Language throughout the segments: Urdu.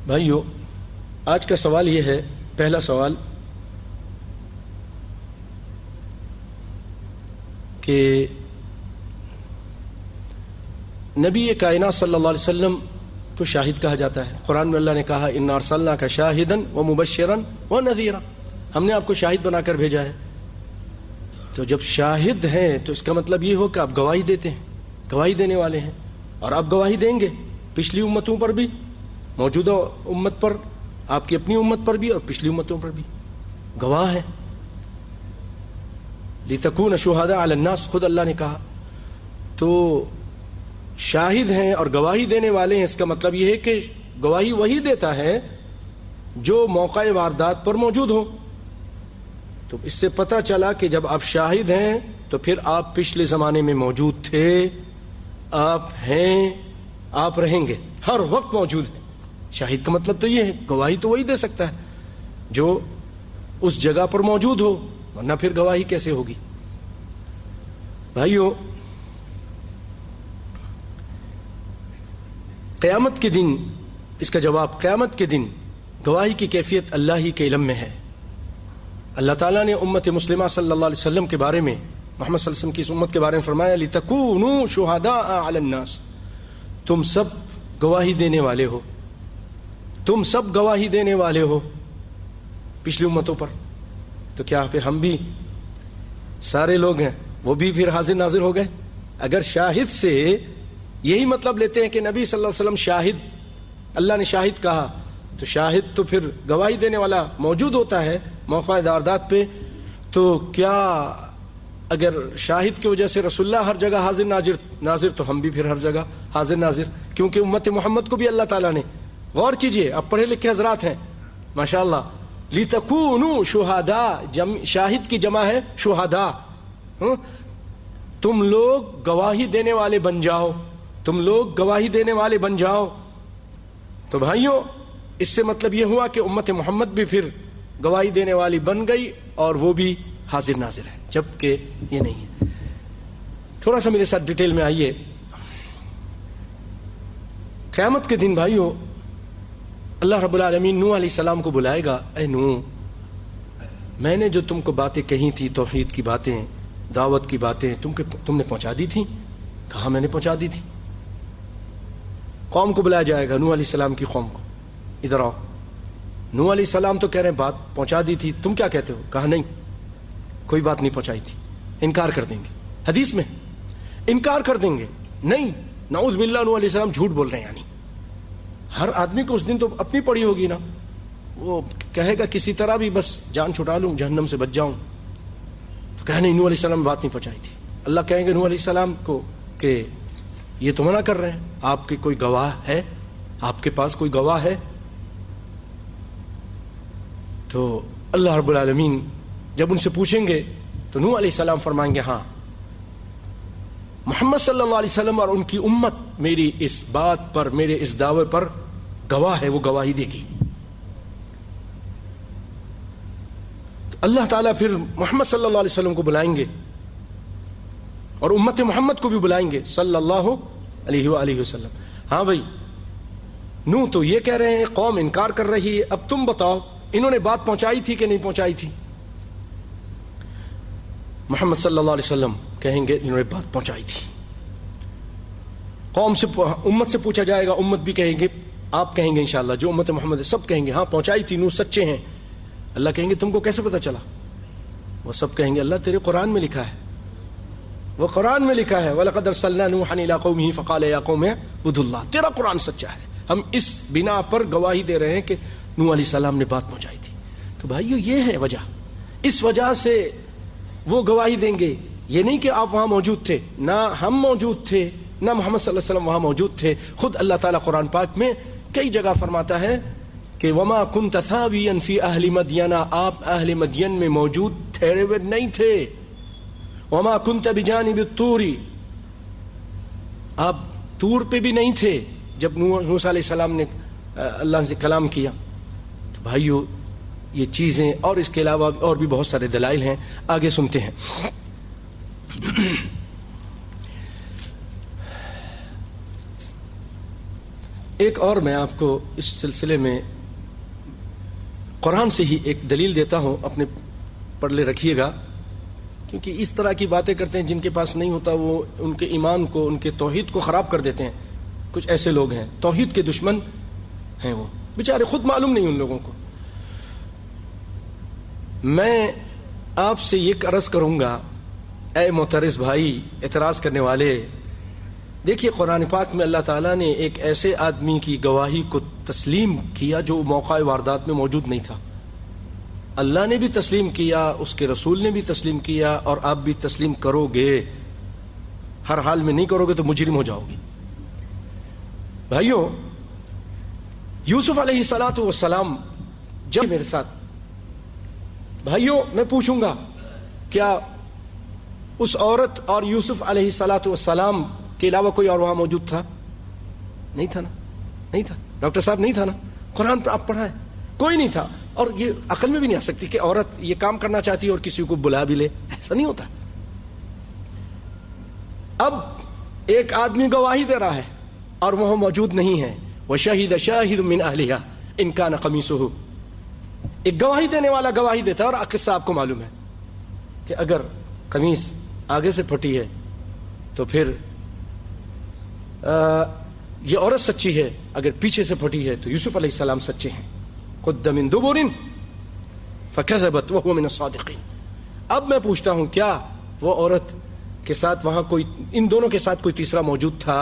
بھائیو، آج کا سوال یہ ہے، پہلا سوال کہ نبی کائنات صلی اللہ علیہ وسلم کو شاہد کہا جاتا ہے۔ قرآن میں اللہ نے کہا انا ارسلناک شاہدا ومبشرا ونذیرا، ہم نے آپ کو شاہد بنا کر بھیجا ہے۔ تو جب شاہد ہیں تو اس کا مطلب یہ ہو کہ آپ گواہی دیتے ہیں، گواہی دینے والے ہیں، اور آپ گواہی دیں گے پچھلی امتوں پر بھی، موجودہ امت پر، آپ کی اپنی امت پر بھی اور پچھلی امتوں پر بھی گواہ ہیں۔ لتکون شہداء علی الناس، خود اللہ نے کہا۔ تو شاہد ہیں اور گواہی دینے والے ہیں، اس کا مطلب یہ ہے کہ گواہی وہی دیتا ہے جو موقع واردات پر موجود ہو۔ تو اس سے پتہ چلا کہ جب آپ شاہد ہیں تو پھر آپ پچھلے زمانے میں موجود تھے، آپ ہیں، آپ رہیں گے، ہر وقت موجود ہیں۔ شاہد کا مطلب تو یہ ہے، گواہی تو وہی دے سکتا ہے جو اس جگہ پر موجود ہو، ورنہ پھر گواہی کیسے ہوگی؟ بھائیو، قیامت کے دن اس کا جواب، قیامت کے دن گواہی کی کیفیت اللہ ہی کے علم میں ہے۔ اللہ تعالیٰ نے امت مسلمہ صلی اللہ علیہ وسلم کے بارے میں، محمد صلی اللہ علیہ وسلم کی اس امت کے بارے میں فرمایا لِتَكُونُوا شُهَدَاءَ عَلَى النَّاسِ، تم سب گواہی دینے والے ہو، تم سب گواہی دینے والے ہو پچھلی امتوں پر۔ تو کیا پھر ہم بھی سارے لوگ ہیں وہ بھی پھر حاضر ناظر ہو گئے؟ اگر شاہد سے یہی مطلب لیتے ہیں کہ نبی صلی اللہ علیہ وسلم شاہد، اللہ نے شاہد کہا، تو شاہد تو پھر گواہی دینے والا موجود ہوتا ہے موقع واردات پہ۔ تو کیا اگر شاہد کی وجہ سے رسول اللہ ہر جگہ حاضر ناظر تو ہم بھی پھر ہر جگہ حاضر ناظر؟ کیونکہ امت محمد کو بھی اللہ تعالیٰ نے، غور کیجئے، آپ پڑھے لکھے حضرات ہیں ماشاءاللہ، لِتَكُونُوا شُهَدَاء، شاہد کی جمع ہے شہداء، تم لوگ گواہی دینے والے بن جاؤ، تم لوگ گواہی دینے والے بن جاؤ۔ تو بھائیوں، اس سے مطلب یہ ہوا کہ امت محمد بھی پھر گواہی دینے والی بن گئی اور وہ بھی حاضر ناظر ہے، جبکہ یہ نہیں ہے۔ تھوڑا سا میرے ساتھ ڈیٹیل میں آئیے۔ قیامت کے دن بھائیوں، اللہ رب العالمین نوح علیہ السلام کو بلائے گا، اے نوح، میں نے جو تم کو باتیں کہی تھی، توحید کی باتیں، دعوت کی باتیں، تم نے پہنچا دی تھی؟ کہا میں نے پہنچا دی تھی۔ قوم کو بلایا جائے گا، نوح علیہ السلام کی قوم کو، ادھر آؤ۔ نوح علیہ السلام تو کہہ رہے ہیں بات پہنچا دی تھی، تم کیا کہتے ہو؟ کہا نہیں، کوئی بات نہیں پہنچائی تھی، انکار کر دیں گے۔ حدیث میں انکار کر دیں گے، نہیں، نعوذ باللہ، نوح علیہ السلام جھوٹ بول رہے ہیں۔ یعنی ہر آدمی کو اس دن تو اپنی پڑی ہوگی نا، وہ کہے گا کسی طرح بھی بس جان چھٹا لوں، جہنم سے بچ جاؤں۔ تو کہا نہیں، نوح علیہ السلام بات نہیں پہنچائی تھی۔ اللہ کہیں گے نوح علیہ السلام کو کہ یہ تو منع کر رہے ہیں، آپ کے کوئی گواہ ہے؟ آپ کے پاس کوئی گواہ ہے؟ تو اللہ رب العالمین جب ان سے پوچھیں گے تو نوح علیہ السلام فرمائیں گے ہاں، محمد صلی اللہ علیہ وسلم اور ان کی امت میری اس بات پر، میرے اس دعوے پر گواہ ہے، وہ گواہی دے گی۔ تو اللہ تعالیٰ پھر محمد صلی اللہ علیہ وسلم کو بلائیں گے اور امت محمد کو بھی بلائیں گے صلی اللہ علیہ وآلہ وسلم۔ ہاں بھائی، نوح تو یہ کہہ رہے ہیں، قوم انکار کر رہی ہے، اب تم بتاؤ انہوں نے بات پہنچائی تھی کہ نہیں پہنچائی تھی؟ محمد صلی اللہ علیہ وسلم کہیں گے انہوں نے بات پہنچائی تھی۔ قوم سے، امت سے پوچھا جائے گا، امت بھی کہیں گے، آپ کہیں گے انشاءاللہ، جو امت محمد ہے سب کہیں گے ہاں پہنچائی تھی، نوح سچے ہیں۔ اللہ کہیں گے تم کو کیسے پتا چلا؟ وہ سب کہیں گے اللہ تیرے قرآن میں لکھا ہے، وہ قرآن میں لکھا ہے، وَلَقَدْ أَرْسَلْنَا نُوحًا إِلَىٰ قَوْمِهِ فَقَالَ يَا قَوْمِ اعْبُدُوا اللَّهَ، تیرا قرآن سچا ہے، ہم اس بنا پر گواہی دے رہے ہیں کہ نوح علیہ السلام نے بات پہنچائی تھی۔ تو بھائیو، یہ ہے وجہ، اس وجہ سے وہ گواہی دیں گے۔ یہ نہیں کہ آپ وہاں موجود تھے، نہ ہم موجود تھے، نہ محمد صلی اللہ علیہ وسلم وہاں موجود تھے۔ خود اللہ تعالیٰ قرآن پاک میں کئی جگہ فرماتا ہے کہ وما كنت ثاويا في اهل مدین، آپ اہل مدین میں موجود ٹھہرے ہوئے نہیں تھے۔ وما كنت بجانب الطور، آپ طور پہ بھی نہیں تھے جب موسیٰ علیہ السلام نے اللہ سے کلام کیا۔ تو بھائیو، یہ چیزیں اور اس کے علاوہ اور بھی بہت سارے دلائل ہیں، آگے سنتے ہیں۔ ایک اور میں آپ کو اس سلسلے میں قرآن سے ہی ایک دلیل دیتا ہوں، اپنے پڑھ رکھیے گا، کیونکہ اس طرح کی باتیں کرتے ہیں جن کے پاس نہیں ہوتا، وہ ان کے ایمان کو، ان کے توحید کو خراب کر دیتے ہیں. کچھ ایسے لوگ ہیں توحید کے دشمن ہیں، وہ بیچارے خود معلوم نہیں ان لوگوں کو. میں آپ سے یہ عرض کروں گا، اے معترض بھائی، اعتراض کرنے والے، دیکھیے قرآن پاک میں اللہ تعالیٰ نے ایک ایسے آدمی کی گواہی کو تسلیم کیا جو موقع واردات میں موجود نہیں تھا. اللہ نے بھی تسلیم کیا، اس کے رسول نے بھی تسلیم کیا، اور آپ بھی تسلیم کرو گے. ہر حال میں نہیں کرو گے تو مجرم ہو جاؤ گے. بھائیوں، یوسف علیہ الصلاۃ والسلام جب میرے ساتھ، بھائیوں میں پوچھوں گا، کیا اس عورت اور یوسف علیہ الصلاۃ والسلام کے علاوہ کوئی اور وہاں موجود تھا؟ نہیں تھا نا، نہیں تھا. ڈاکٹر صاحب نہیں تھا نا، قرآن پر آپ پڑھا ہے، کوئی نہیں تھا. اور یہ عقل میں بھی نہیں آ سکتی کہ عورت یہ کام کرنا چاہتی ہے اور کسی کو بلا بھی لے، ایسا نہیں ہوتا. اب ایک آدمی گواہی دے رہا ہے اور وہ موجود نہیں ہے. وَشَهِدَ شَاهِدٌ مِّنْ أَهْلِهَا إِنْ كَانَ قَمِيصُهُ، ایک گواہی دینے والا گواہی دیتا ہے. اور قصہ آپ کو معلوم ہے کہ اگر قمیص آگے سے پھٹی ہے تو پھر یہ عورت سچی ہے، اگر پیچھے سے پھٹی ہے تو یوسف علیہ السلام سچے ہیں. قُدَّ مِن دُبُرٍ فَكَذَبَتْ وَهُوَ مِنَ الصَّادِقِينَ. اب میں پوچھتا ہوں، کیا وہ عورت کے ساتھ وہاں کوئی، ان دونوں کے ساتھ کوئی تیسرا موجود تھا؟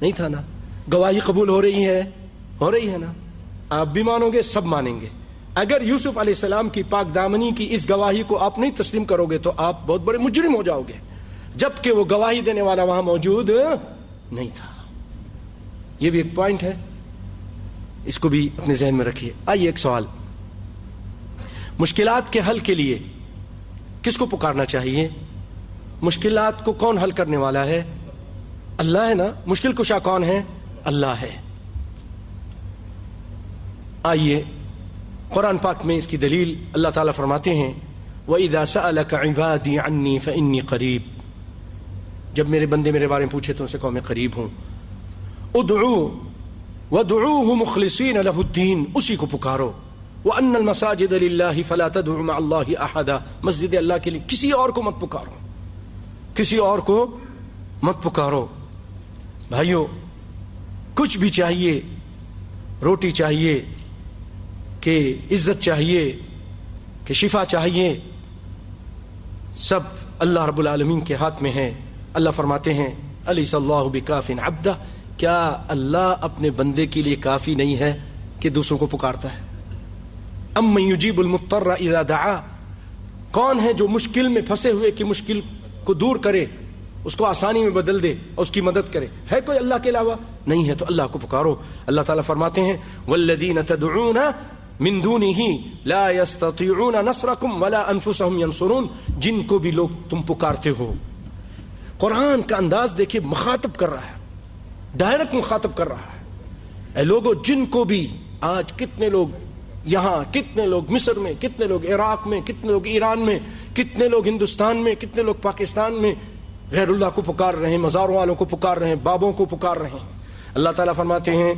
نہیں تھا نا. گواہی قبول ہو رہی ہے، ہو رہی ہے نا. آپ بھی مانو گے، سب مانیں گے. اگر یوسف علیہ السلام کی پاک دامنی کی اس گواہی کو آپ نہیں تسلیم کرو گے تو آپ بہت بڑے مجرم ہو جاؤ گے، جبکہ وہ گواہی دینے والا وہاں موجود نہیں تھا. یہ بھی ایک پوائنٹ ہے، اس کو بھی اپنے ذہن میں رکھیے. آئیے ایک سوال، مشکلات کے حل کے لیے کس کو پکارنا چاہیے؟ مشکلات کو کون حل کرنے والا ہے؟ اللہ ہے نا. مشکل کشا کون ہے؟ اللہ ہے. آئیے قرآن پاک میں اس کی دلیل اللہ تعالیٰ فرماتے ہیں، وَإِذَا سَأَلَكَ عِبَادِي عَنِّي فَإِنِّي قَرِيبٌ، جب میرے بندے میرے بارے میں پوچھے تو ان سے کہو میں قریب ہوں. ادعوا وادعوه مخلصین لہ الدین، اسی کو پکارو. وَأَنَّ الْمَسَاجِدَ لِلَّهِ فَلَا تَدْعُوا مَعَ اللَّهِ أَحَدًا، مسجد اللہ کے لیے کسی اور کو مت پکارو، کسی اور کو مت پکارو. بھائیو، کچھ بھی چاہیے، روٹی چاہیے کہ عزت چاہیے کہ شفا چاہیے، سب اللہ رب العالمین کے ہاتھ میں ہے. اللہ فرماتے ہیں الیس اللہ بکاف عبدہ، کیا اللہ اپنے بندے کے لیے کافی نہیں ہے کہ دوسروں کو پکارتا ہے؟ امن یجیب المضطر اذا دعا، کون ہے جو مشکل میں پھنسے ہوئے کی مشکل کو دور کرے، اس کو آسانی میں بدل دے اور اس کی مدد کرے؟ ہے کوئی اللہ کے علاوہ؟ نہیں ہے. تو اللہ کو پکارو. اللہ تعالیٰ فرماتے ہیں والذین تدعون من دونه لا يستطيعون نصركم ولا انفسهم ينصرون، جن کو بھی لوگ تم پکارتے ہو. قرآن کا انداز دیکھیے، مخاطب کر رہا ہے، ڈائریکٹ مخاطب کر رہا ہے. اے لوگوں، جن کو بھی، آج کتنے لوگ یہاں، کتنے لوگ مصر میں، کتنے لوگ عراق میں، کتنے لوگ ایران میں، کتنے لوگ ہندوستان میں، کتنے لوگ پاکستان میں غیر اللہ کو پکار رہے ہیں، مزاروں والوں کو پکار رہے ہیں، بابوں کو پکار رہے ہیں. اللہ تعالیٰ فرماتے ہیں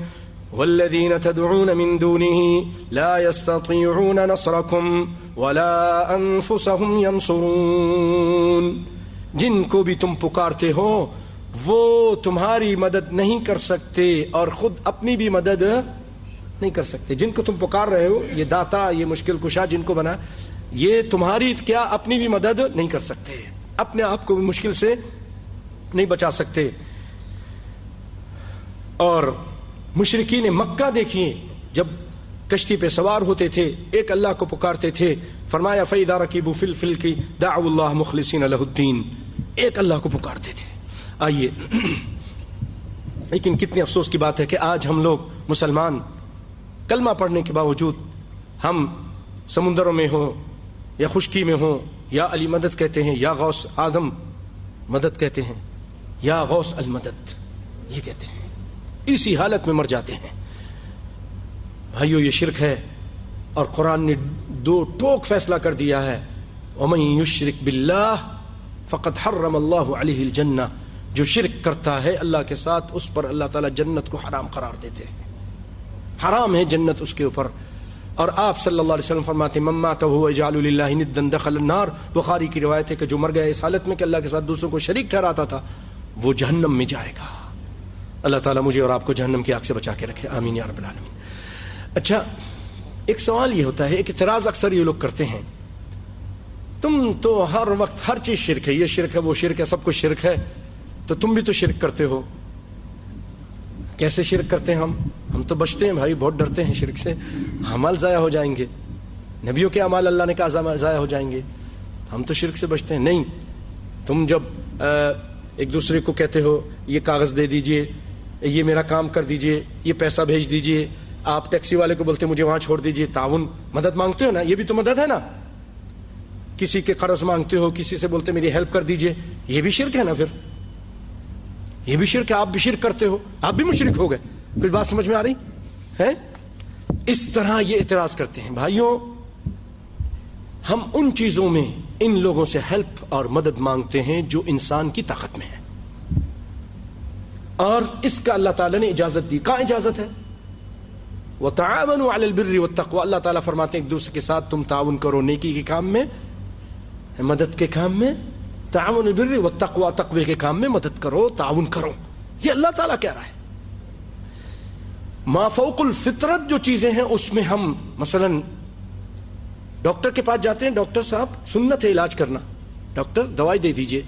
والذین تدعون من دونه لا يستطيعون نصركم ولا انفسهم ينصرون، جن کو بھی تم پکارتے ہو وہ تمہاری مدد نہیں کر سکتے اور خود اپنی بھی مدد نہیں کر سکتے. جن کو تم پکار رہے ہو، یہ داتا، یہ مشکل کشا جن کو بنا، یہ تمہاری کیا اپنی بھی مدد نہیں کر سکتے، اپنے آپ کو بھی مشکل سے نہیں بچا سکتے. اور مشرکین مکہ دیکھیے، جب کشتی پہ سوار ہوتے تھے ایک اللہ کو پکارتے تھے. فرمایا فَإِذَا رَكِبُوا فِي الْفُلْكِ دَعَوُا اللَّهَ مُخْلِصِينَ لَهُ الدِّينَ، ایک اللہ کو پکارتے تھے. آئیے، لیکن کتنی افسوس کی بات ہے کہ آج ہم لوگ مسلمان کلمہ پڑھنے کے باوجود ہم سمندروں میں ہوں یا خشکی میں ہوں، یا علی مدد کہتے ہیں، یا غوث آدم مدد کہتے ہیں، یا غوث المدد یہ کہتے ہیں، اسی حالت میں مر جاتے ہیں. بھائیو، یہ شرک ہے. اور قرآن نے دو ٹوک فیصلہ کر دیا ہے، وَمَن يُشْرِكْ بِاللَّهِ فَقَدْ حَرَّمَ اللَّهُ عَلَيْهِ الْجَنَّةَ، جو شرک کرتا ہے اللہ کے ساتھ اس پر اللہ تعالیٰ جنت کو حرام قرار دیتے ہیں. حرام ہے جنت اس کے اوپر. اور آپ صلی اللہ علیہ وسلم فرماتے ہیں من مات وهو يجعل لله ندا دخل النار. بخاری کی روایت ہے کہ جو مر گیا اس حالت میں کہ اللہ کے ساتھ دوسروں کو شریک ٹھہراتا تھا وہ جہنم میں جائے گا. اللہ تعالیٰ مجھے اور آپ کو جہنم کی آگ سے بچا کے رکھے, آمین یا رب العالمین. اچھا, ایک سوال یہ ہوتا ہے, ایک اعتراض اکثر یہ لوگ کرتے ہیں, تم تو ہر وقت ہر چیز شرک ہے, یہ شرک ہے وہ شرک ہے, سب کچھ شرک ہے, تو تم بھی تو شرک کرتے ہو. کیسے شرک کرتے ہیں ہم تو بچتے ہیں بھائی, بہت ڈرتے ہیں شرک سے, اعمال ضائع ہو جائیں گے, نبیوں کے اعمال اللہ نے کہا ضائع ہو جائیں گے, ہم تو شرک سے بچتے ہیں. نہیں, تم جب ایک دوسرے کو کہتے ہو یہ کاغذ دے دیجئے, یہ میرا کام کر دیجئے, یہ پیسہ بھیج دیجئے, آپ ٹیکسی والے کو بولتے مجھے وہاں چھوڑ دیجئے, تعاون, مدد مانگتے ہو نا, یہ بھی تو مدد ہے نا. کسی کے قرض مانگتے ہو, کسی سے بولتے میری ہیلپ کر دیجئے, یہ بھی شرک ہے نا. پھر یہ بھی شرک ہے, آپ بھی شرک کرتے ہو, آپ بھی مشرک ہو گئے. پھر بات سمجھ میں آ رہی ہے؟ اس طرح یہ اعتراض کرتے ہیں. بھائیوں, ہم ان چیزوں میں ان لوگوں سے ہیلپ اور مدد مانگتے ہیں جو انسان کی طاقت میں ہے, اور اس کا اللہ تعالیٰ نے اجازت دی. کہاں اجازت ہے؟ وَتَعَاوَنُوا عَلَى الْبِرِّ وَالتَّقْوَى. اللہ تعالیٰ فرماتے ہیں ایک دوسرے کے ساتھ تم تعاون کرو نیکی کے کام میں, مدد کے کام میں. تعاون البر والتقوى, تقوی کے کام میں مدد کرو, تعاون کرو, یہ اللہ تعالیٰ کہہ رہا ہے. ما فوق الفطرت جو چیزیں ہیں اس میں ہم مثلا ڈاکٹر کے پاس جاتے ہیں, ڈاکٹر صاحب سنت ہے علاج کرنا, ڈاکٹر دوائی دے دیجئے,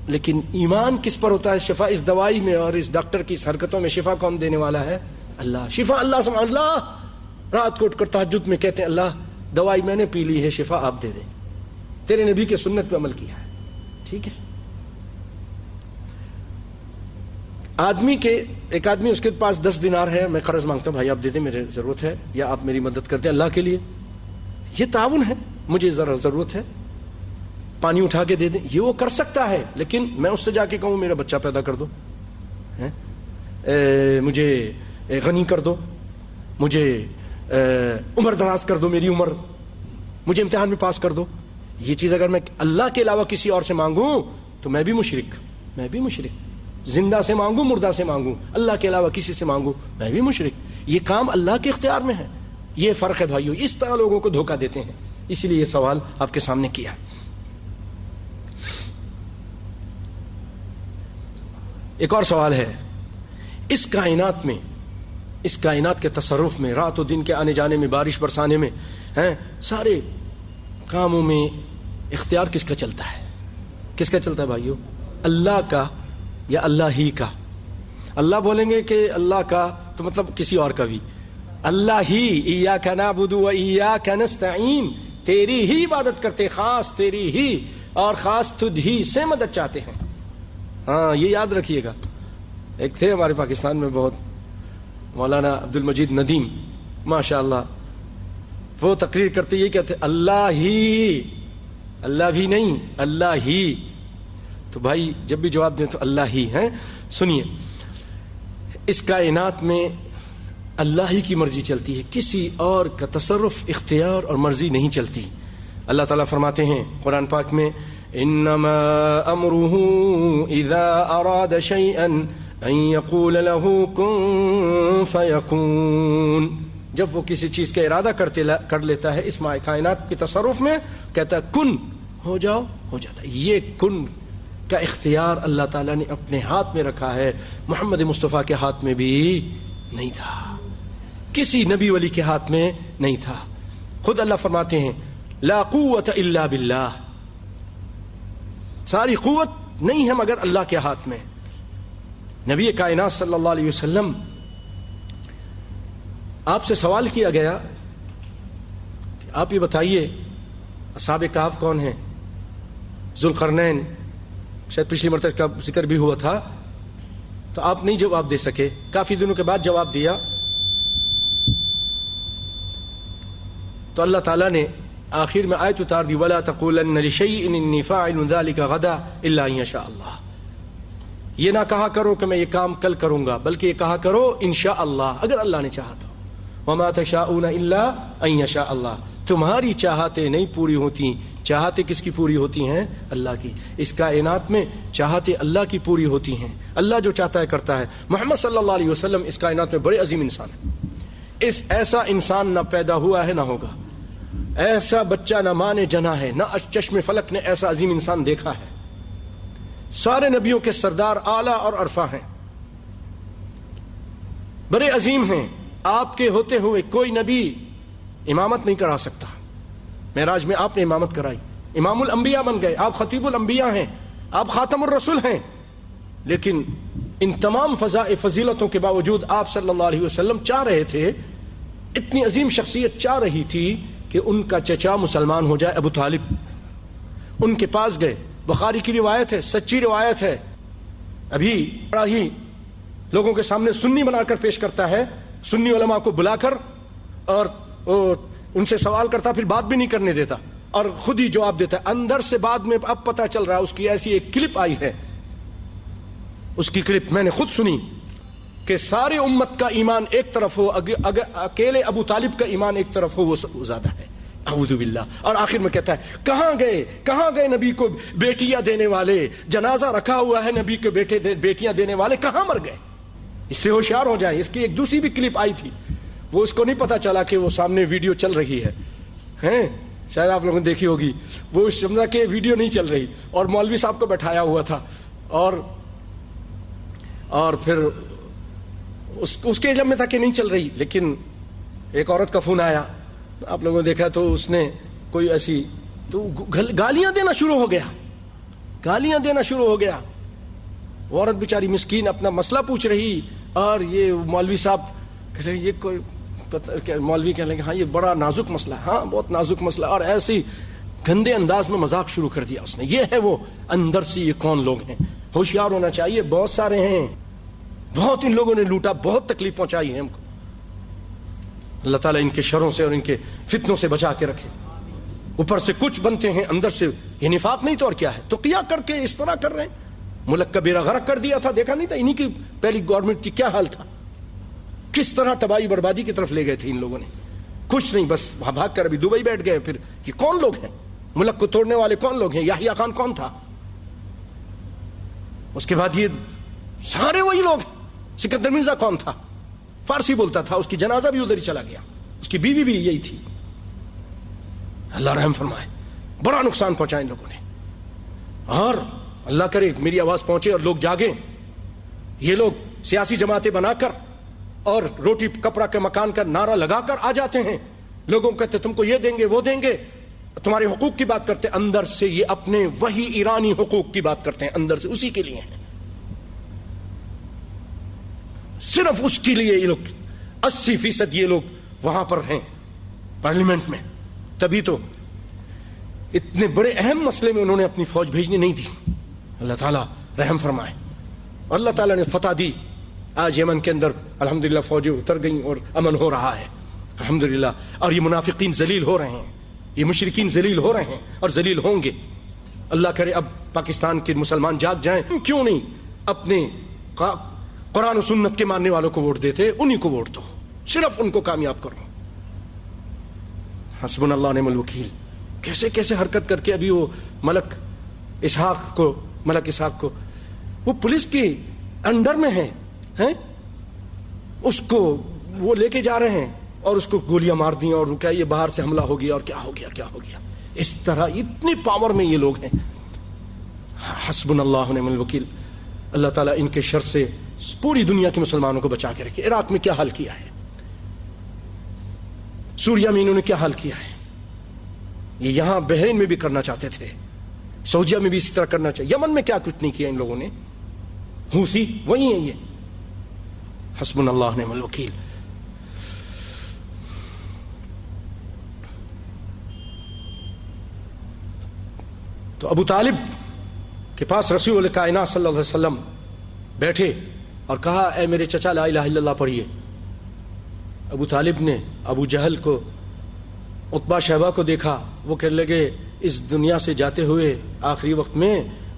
لیکن ایمان کس پر ہوتا ہے؟ شفا اس دوائی میں اور اس ڈاکٹر کی اس حرکتوں میں شفا کون دینے والا ہے؟ اللہ. شفا اللہ سبحانہ. اللہ رات کو اٹھ کر تہجد میں کہتے ہیں اللہ دوائی میں نے پی لی ہے, شفا آپ دے دیں, تیرے نبی کے سنت پہ عمل کیا ہے. ٹھیک ہے. ایک آدمی اس کے پاس 10 دینار ہے, میں قرض مانگتا ہوں بھائی آپ دے دیں, میرے ضرورت ہے, یا آپ میری مدد کر دیں اللہ کے لیے, یہ تعاون ہے, مجھے ضرورت ہے, پانی اٹھا کے دے دیں, یہ وہ کر سکتا ہے. لیکن میں اس سے جا کے کہوں میرا بچہ پیدا کر دو, مجھے غنی کر دو, مجھے عمر دراز کر دو, میری عمر, مجھے امتحان میں پاس کر دو, یہ چیز اگر میں اللہ کے علاوہ کسی اور سے مانگوں تو میں بھی مشرک. زندہ سے مانگوں, مردہ سے مانگوں, اللہ کے علاوہ کسی سے مانگوں, میں بھی مشرک. یہ کام اللہ کے اختیار میں ہے. یہ فرق ہے بھائیو. اس طرح لوگوں کو دھوکہ دیتے ہیں, اسی لیے یہ سوال آپ کے سامنے کیا. ایک اور سوال ہے, اس کائنات کے تصرف میں, رات و دن کے آنے جانے میں, بارش برسانے میں, سارے کاموں میں اختیار کس کا چلتا ہے؟ کس کا چلتا ہے بھائیو؟ اللہ کا یا اللہ ہی کا؟ اللہ بولیں گے کہ اللہ کا تو مطلب کسی اور کا بھی. اللہ ہی, ایاک نعبد و ایاک نستعین, تیری ہی عبادت کرتے, خاص تیری ہی اور خاص تجھ ہی سے مدد چاہتے ہیں. ہاں یہ یاد رکھیے گا. ایک تھے ہمارے پاکستان میں بہت, مولانا عبد المجید ندیم, ماشاء اللہ, وہ تقریر کرتے یہ کہتے اللہ ہی, اللہ بھی نہیں, اللہ ہی. تو بھائی جب بھی جواب دیں تو اللہ ہی ہیں. سنیے, اس کائنات میں اللہ ہی کی مرضی چلتی ہے, کسی اور کا تصرف, اختیار اور مرضی نہیں چلتی. اللہ تعالیٰ فرماتے ہیں قرآن پاک میں, انما امرہ اذا اراد شیئا ان یقول له کن فیکون. جب وہ کسی چیز کا ارادہ کر لیتا ہے اس کائنات کے تصرف میں, کہتا ہے کن ہو جاؤ, ہو جاتا ہے. یہ کن کا اختیار اللہ تعالیٰ نے اپنے ہاتھ میں رکھا ہے, محمد مصطفیٰ کے ہاتھ میں بھی نہیں تھا, کسی نبی ولی کے ہاتھ میں نہیں تھا. خود اللہ فرماتے ہیں لا قوت الا باللہ, ساری قوت نہیں ہے مگر اللہ کے ہاتھ میں. نبی کائنات صلی اللہ علیہ وسلم, آپ سے سوال کیا گیا کہ آپ یہ بتائیے اصحاب کہف کون ہیں؟ ذوالقرنین, شاید پچھلی مرتبہ کا ذکر بھی ہوا تھا, تو آپ نہیں جواب دے سکے. کافی دنوں کے بعد جواب دیا تو اللہ تعالیٰ نے آخر میں آیت اتار دی, وَلَا تَقُولَنَّ لِشَيْءٍ إِنِّي فَاعِلٌ ذَلِكَ غَدًا إِلَّا أَن يَشَاءَ اللَّهُ. یہ نہ کہا کرو کہ میں یہ کام کل کروں گا, بلکہ یہ کہا کرو انشاءاللہ, اگر اللہ نے چاہا تو. وَمَا تَشَاءُونَ إِلَّا أَن يَشَاءَ اللَّهُ. تمہاری چاہتیں نہیں پوری ہوتی, چاہتیں کس کی پوری ہوتی ہیں؟ اللہ کی. اس کائنات میں چاہتیں اللہ کی پوری ہوتی ہیں, اللہ جو چاہتا ہے کرتا ہے. محمد صلی اللہ علیہ وسلم اس کائنات میں بڑے عظیم انسان ہیں. ایسا انسان نہ پیدا ہوا ہے نہ ہوگا، ایسا بچہ نہ ماں نے جنا ہے، نہ چشم فلک نے ایسا عظیم انسان دیکھا ہے۔ سارے نبیوں کے سردار اعلیٰ اور عرفہ ہیں، بڑے عظیم ہیں۔ آپ کے ہوتے ہوئے کوئی نبی امامت نہیں کرا سکتا۔ معراج میں آپ نے امامت کرائی، امام الانبیاء بن گئے، آپ خطیب الانبیاء ہیں، آپ خاتم الرسول ہیں، لیکن ان تمام فضیلتوں کے باوجود آپ صلی اللہ علیہ وسلم چاہ رہے تھے، اتنی عظیم شخصیت چاہ رہی تھی کہ ان کا چچا مسلمان ہو جائے، ابو طالب۔ ان کے پاس گئے، بخاری کی روایت ہے، سچی روایت ہے، ابھی بڑا ہی لوگوں کے سامنے سنی بنا کر پیش کرتا ہے، سنی علماء کو بلا کر اور ان سے سوال کرتا، پھر بات بھی نہیں کرنے دیتا اور خود ہی جواب دیتا ہے۔ اندر سے بعد میں اب پتہ چل رہا ہے، اس کی ایسی ایک کلپ آئی ہے، اس کی کلپ میں نے خود سنی کہ ساری امت کا ایمان ایک طرف ہو، اگر اکیلے ابو طالب کا ایمان ایک طرف ہو، وہ زیادہ ہے، اعوذ باللہ۔ اور آخر میں کہتا ہے کہاں گئے نبی کو بیٹیاں دینے والے، جنازہ رکھا ہوا ہے نبی کو بیٹیاں دینے والے، کہاں مر گئے؟ اس سے ہوشیار ہو جائے۔ اس کی ایک دوسری بھی کلپ آئی تھی، وہ اس کو نہیں پتا چلا کہ وہ سامنے ویڈیو چل رہی ہے، شاید آپ لوگوں نے دیکھی ہوگی، وہ سمجھا کہ ویڈیو نہیں چل رہی اور مولوی صاحب کو بٹھایا ہوا تھا، اور پھر اس کے علم میں تھا کہ نہیں چل رہی، لیکن ایک عورت کا فون آیا، آپ لوگوں نے دیکھا، تو اس نے کوئی ایسی تو گالیاں دینا شروع ہو گیا۔ وہ عورت بیچاری مسکین اپنا مسئلہ پوچھ رہی، اور یہ مولوی صاحب کہہ رہے یہ کوئی مولوی کہنے لگے ہاں یہ بڑا نازک مسئلہ ہے، ہاں بہت نازک مسئلہ، اور ایسی گندے انداز میں مذاق شروع کر دیا اس نے۔ یہ ہے وہ اندر سے یہ کون لوگ ہیں؟ ہوشیار ہونا چاہیے، بہت سارے ہیں، بہت ان لوگوں نے لوٹا، بہت تکلیف پہنچائی ہے ہم کو۔ اللہ تعالیٰ ان کے شروں سے اور ان کے فتنوں سے بچا کے رکھے۔ اوپر سے کچھ بنتے ہیں، اندر سے یہ نفاق نہیں تو اور کیا ہے؟ تو کیا کر کے اس طرح کر رہے ہیں، ملک کا بیڑا غرق کر دیا تھا، دیکھا نہیں تھا انہی کی پہلی گورنمنٹ کی کیا حال تھا، کس طرح تباہی بربادی کی طرف لے گئے تھے ان لوگوں نے۔ کچھ نہیں، بس وہاں بھاگ کر ابھی دبئی بیٹھ گئے۔ پھر یہ کون لوگ ہیں؟ ملک کو توڑنے والے کون لوگ ہیں؟ یحییٰ خان کون تھا؟ اس کے بعد یہ سارے وہی لوگ ہیں۔ سکندر مرزا کون تھا؟ فارسی بولتا تھا، اس کی جنازہ بھی ادھر ہی چلا گیا، اس کی بیوی بھی یہی تھی۔ اللہ رحم فرمائے، بڑا نقصان پہنچا ان لوگوں نے۔ اور اللہ کرے میری آواز پہنچے اور لوگ جاگیں۔ یہ لوگ سیاسی جماعتیں بنا کر اور روٹی کپڑا کے مکان کا نعرہ لگا کر آ جاتے ہیں، لوگوں کو کہتے تم کو یہ دیں گے وہ دیں گے، تمہارے حقوق کی بات کرتے ہیں، اندر سے یہ اپنے وہی ایرانی حقوق کی بات کرتے ہیں، اندر سے اسی کے لیے ہیں، صرف اس کے لیے یہ لوگ 80% یہ لوگ وہاں پر ہیں پارلیمنٹ میں۔ تبھی تو اتنے بڑے اہم مسئلے میں انہوں نے اپنی فوج بھیجنے نہیں دی۔ اللہ تعالیٰ رحم فرمائے، اللہ تعالیٰ نے فتح دی۔ آج یمن کے اندر الحمدللہ فوجیں اتر گئیں اور امن ہو رہا ہے الحمدللہ، اور یہ منافقین ذلیل ہو رہے ہیں، یہ مشرکین ذلیل ہو رہے ہیں اور ذلیل ہوں گے۔ اللہ کرے اب پاکستان کے مسلمان جاگ جائیں، کیوں نہیں اپنے قرآن و سنت کے ماننے والوں کو ووٹ دیتے، انہی کو ووٹ دو، صرف ان کو کامیاب کرو۔ حسبنا اللہ نعم الوکیل۔ کیسے کیسے حرکت کر کے ابھی وہ ملک اسحاق کو وہ پولیس کے انڈر میں ہے، اس کو وہ لے کے جا رہے ہیں اور اس کو گولیاں مار دی اور کیا یہ باہر سے حملہ ہو گیا اور کیا ہو گیا۔ اس طرح اتنی پاور میں یہ لوگ ہیں۔ حسبنا اللہ نعم الوکیل۔ اللہ تعالیٰ ان کے شر سے پوری دنیا کے مسلمانوں کو بچا کے رکھے۔ عراق میں کیا حال کیا ہے، سوریا میں انہوں نے کیا حال کیا ہے، یہ یہاں بحرین میں بھی کرنا چاہتے تھے، سعودیہ میں بھی اسی طرح کرنا چاہیے، یمن میں کیا کچھ نہیں کیا ان لوگوں نے، حوثی وہی ہیں یہ۔ حسبنا اللہ نعم الوکیل۔ تو ابو طالب کے پاس رسول کائنات صلی اللہ علیہ وسلم بیٹھے اور کہا اے میرے چچا لا الہ الا اللہ پڑھیے۔ ابو طالب نے ابو جہل کو، عتبہ شیبہ کو دیکھا، وہ کہنے لگے اس دنیا سے جاتے ہوئے آخری وقت میں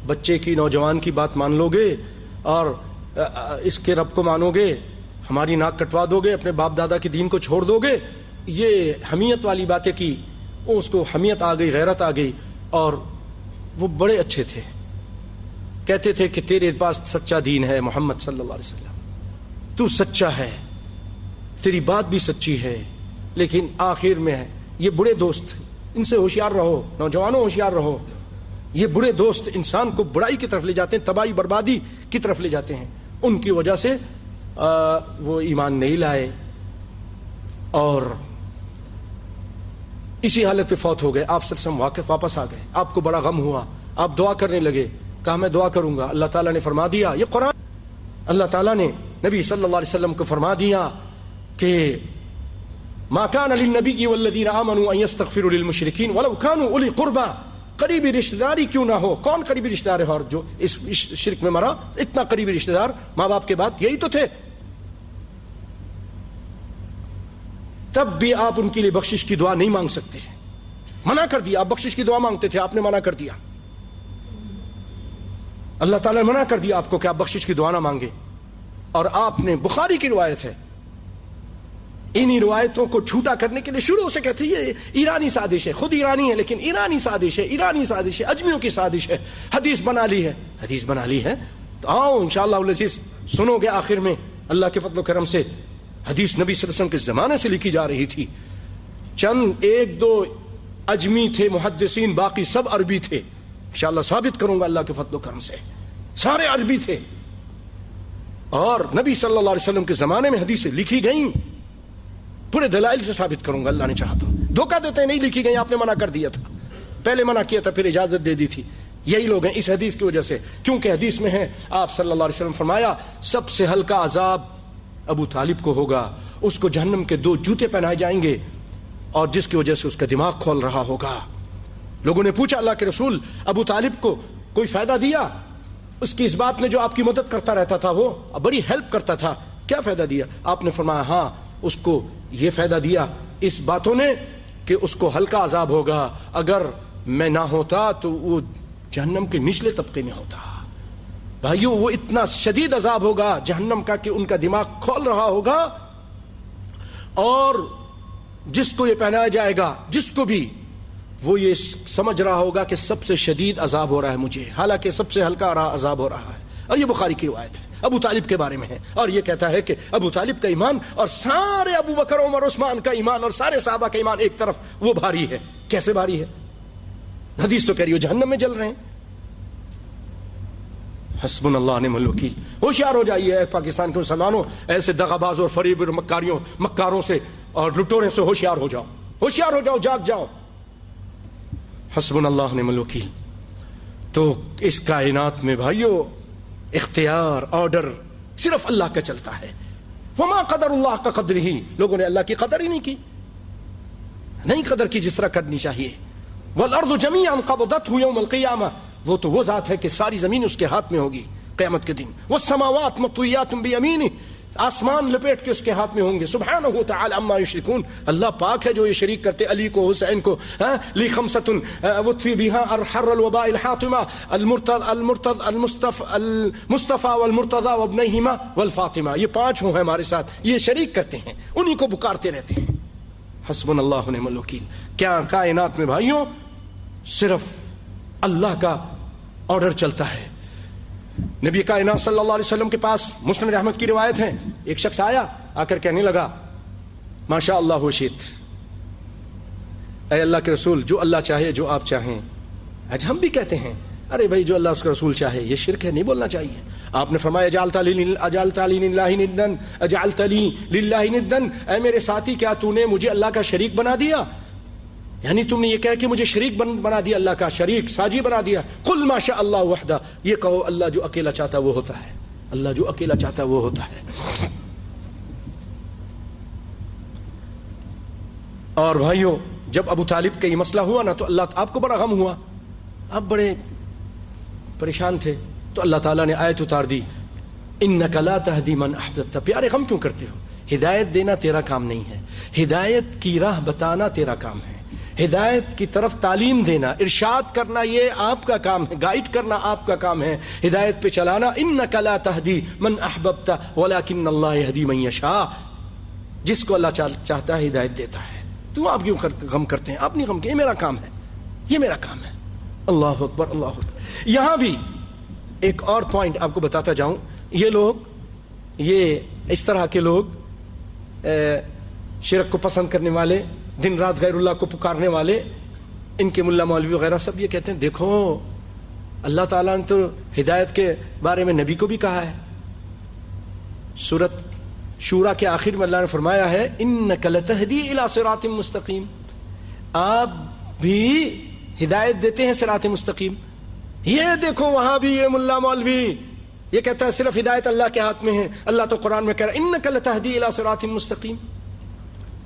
بچے کی، نوجوان کی بات مان لو گے اور اس کے رب کو مانو گے، ہماری ناک کٹوا دو گے، اپنے باپ دادا کے دین کو چھوڑ دو گے۔ یہ حمیت والی باتیں کی، اس کو حمیت آ گئی، غیرت آ گئی، اور وہ بڑے اچھے تھے، کہتے تھے کہ تیرے پاس سچا دین ہے محمد صلی اللہ علیہ وسلم، تو سچا ہے، تیری بات بھی سچی ہے، لیکن آخر میں ہے یہ بڑے دوست، ان سے ہوشیار رہو، نوجوانوں ہوشیار رہو، یہ بڑے دوست انسان کو برائی کی طرف لے جاتے ہیں، تباہی بربادی کی طرف لے جاتے ہیں. ان کی وجہ سے وہ ایمان نہیں لائے اور اسی حالت پہ فوت ہو گئے. آپ صلی اللہ علیہ وسلم واپس آ گئے، آپ کو بڑا غم ہوا، آپ دعا کرنے لگے. کہا میں دعا کروں گا. اللہ تعالیٰ نے فرما دیا، یہ قرآن، اللہ تعالیٰ نے نبی صلی اللہ علیہ وسلم کو فرما دیا کہ ما كان للنبي والذين آمنوا ان يستغفروا للمشركين ولو كانوا اولي قربى. قریبی رشتہ داری کیوں نہ ہو، کون قریبی رشتہ دار ہے اور جو اس شرک میں مرا؟ اتنا قریبی رشتہ دار ماں باپ کے بعد یہی تو تھے. تب بھی آپ ان کے لیے بخشش کی دعا نہیں مانگ سکتے، منع کر دیا. آپ بخشش کی دعا مانگتے تھے، آپ نے منع کر دیا. اللہ تعالیٰ نے منع کر دیا آپ کو کہ آپ بخشش کی دعا نہ مانگے. اور آپ نے، بخاری کی روایت ہے، انہی روایتوں کو جھوٹا کرنے کے لیے شروع سے کہتے ہیں یہ ایرانی سازش ہے. خود ایرانی ہے لیکن ایرانی سازش ہے، ایرانی سازش ہے، اجمیوں کی سازش ہے، حدیث بنا لی ہے. حدیث بنا لی ہے تو آؤ انشاءاللہ العزیز سنو گے. آخر میں اللہ کے فضل و کرم سے حدیث نبی صلی اللہ علیہ وسلم کے زمانے سے لکھی جا رہی تھی. چند ایک دو اجمی تھے محدثین، باقی سب عربی تھے. انشاءاللہ ثابت کروں گا اللہ کے فضل و کرم سے، سارے عربی تھے. اور نبی صلی اللہ علیہ وسلم کے زمانے میں حدیثیں لکھی گئیں، پورے دلائل سے ثابت کروں گا اللہ نے چاہا تو. دھوکہ دیتے نہیں لکھی گئی، آپ نے منع کر دیا تھا، پہلے منع کیا تھا پھر اجازت دے دی تھی. یہی لوگ ہیں اس حدیث کی وجہ سے، کیونکہ حدیث میں ہے آپ صلی اللہ علیہ وسلم فرمایا سب سے ہلکا عذاب ابو طالب کو ہوگا، اس کو جہنم کے 2 جوتے پہنائے جائیں گے اور جس کی وجہ سے اس کا دماغ کھول رہا ہوگا. لوگوں نے پوچھا اللہ کے رسول ابو طالب کو کوئی فائدہ دیا اس کی اس بات میں جو آپ کی مدد کرتا رہتا تھا، وہ بڑی ہیلپ کرتا تھا، کیا فائدہ دیا؟ آپ نے فرمایا ہاں اس کو یہ فائدہ دیا اس باتوں نے کہ اس کو ہلکا عذاب ہوگا، اگر میں نہ ہوتا تو وہ جہنم کے نچلے طبقے میں ہوتا. بھائیو وہ اتنا شدید عذاب ہوگا جہنم کا کہ ان کا دماغ کھول رہا ہوگا، اور جس کو یہ پہنایا جائے گا، جس کو بھی، وہ یہ سمجھ رہا ہوگا کہ سب سے شدید عذاب ہو رہا ہے مجھے، حالانکہ سب سے ہلکا عذاب ہو رہا ہے. اور یہ بخاری کی روایت ہے، ابو طالب کے بارے میں ہے. اور یہ کہتا ہے کہ ابو طالب کا ایمان اور سارے ابو بکر عمر عثمان کا ایمان اور سارے صحابہ کا ایمان ایک طرف، وہ بھاری ہے. کیسے بھاری ہے؟ حدیث تو کہہ رہی ہو جہنم میں جل رہے ہیں. حسبنا اللہ نعم الوکیل. ہوشیار ہو جائیے پاکستان کے مسلمانوں، ایسے دغاباز اور فریب اور مکاروں سے اور لٹورے سے ہوشیار ہو جاؤ، ہوشیار ہو جاؤ، جاگ جاؤ. حسبنا اللہ نعم الوکیل. تو اس کائنات میں بھائیو اختیار، آرڈر صرف اللہ کا چلتا ہے. وما قدر اللہ کا قدر ہی، لوگوں نے اللہ کی قدر ہی نہیں کی، نہیں قدر کی جس طرح کرنی چاہیے. والارض جميعا قبضته يوم القيامه، وہ تو وہ ذات ہے کہ ساری زمین اس کے ہاتھ میں ہوگی قیامت کے دن. والسماوات مطویات بیمینہ، آسمان لپیٹ کے اس کے ہاتھ میں ہوں گے. سبحانہ وتعالی عما یشرکون، اللہ پاک ہے جو یہ شریک کرتے علی کو، حسین کو. لی خمسۃ وطفی بها حر الوباء الحاطمہ المصطفى والمرتضى وابنیہما والفاطمہ. یہ 5 ہیں ہمارے ساتھ، یہ شریک کرتے ہیں، انہی کو پکارتے رہتے ہیں. حسبنا اللہ نعم الوکیل. کیا کائنات میں بھائیوں صرف اللہ کا آرڈر چلتا ہے. نبی کائنات صلی اللہ علیہ وسلم کے پاس مسند احمد کی روایت ہے، ایک شخص آیا، آ کر کہنے لگا ماشاء اللہ وشیت، اے اللہ کے رسول جو اللہ چاہے جو آپ چاہیں. آج ہم بھی کہتے ہیں ارے بھائی جو اللہ اس کا رسول چاہے، یہ شرک ہے، نہیں بولنا چاہیے. آپ نے فرمایا اجعلت لی للہ ندا، اے میرے ساتھی کیا تو نے مجھے اللہ کا شریک بنا دیا؟ یعنی تم نے یہ کہہ کہ مجھے شریک بنا دیا، اللہ کا شریک ساجی بنا دیا. قل ما شاء اللہ وحدہ، یہ کہو اللہ جو اکیلا چاہتا وہ ہوتا ہے، اللہ جو اکیلا چاہتا وہ ہوتا ہے. اور بھائیو جب ابو طالب کا یہ مسئلہ ہوا نا تو اللہ آپ کو بڑا غم ہوا، آپ بڑے پریشان تھے، تو اللہ تعالیٰ نے آیت اتار دی انک لا تہدی من احببت. پیارے غم کیوں کرتے ہو؟ ہدایت دینا تیرا کام نہیں ہے، ہدایت کی راہ بتانا تیرا کام ہے، ہدایت کی طرف تعلیم دینا، ارشاد کرنا یہ آپ کا کام ہے، گائیڈ کرنا آپ کا کام ہے، ہدایت پہ چلانا. انک لا تہدی من احببت ولکن اللہ یہدی من یشاء، جس کو اللہ چاہتا ہے ہدایت دیتا ہے. تو آپ کیوں غم کرتے ہیں؟ آپ نہیں غم کرتے، یہ میرا کام ہے، یہ میرا کام ہے. اللہ اکبر اللہ اکبر. یہاں بھی ایک اور پوائنٹ آپ کو بتاتا جاؤں، یہ لوگ، یہ اس طرح کے لوگ شرک کو پسند کرنے والے، دن رات غیر اللہ کو پکارنے والے، ان کے ملا مولوی وغیرہ سب یہ کہتے ہیں دیکھو اللہ تعالیٰ نے تو ہدایت کے بارے میں نبی کو بھی کہا ہے. سورۃ شورا کے آخر میں اللہ نے فرمایا ہے انک لتہدی الی صراط مستقیم، آپ بھی ہدایت دیتے ہیں صراط مستقیم. یہ دیکھو وہاں بھی یہ ملا مولوی یہ کہتا ہے صرف ہدایت اللہ کے ہاتھ میں ہے. اللہ تو قرآن میں کہہ رہا ہے انک لتہدی الی صراط مستقیم.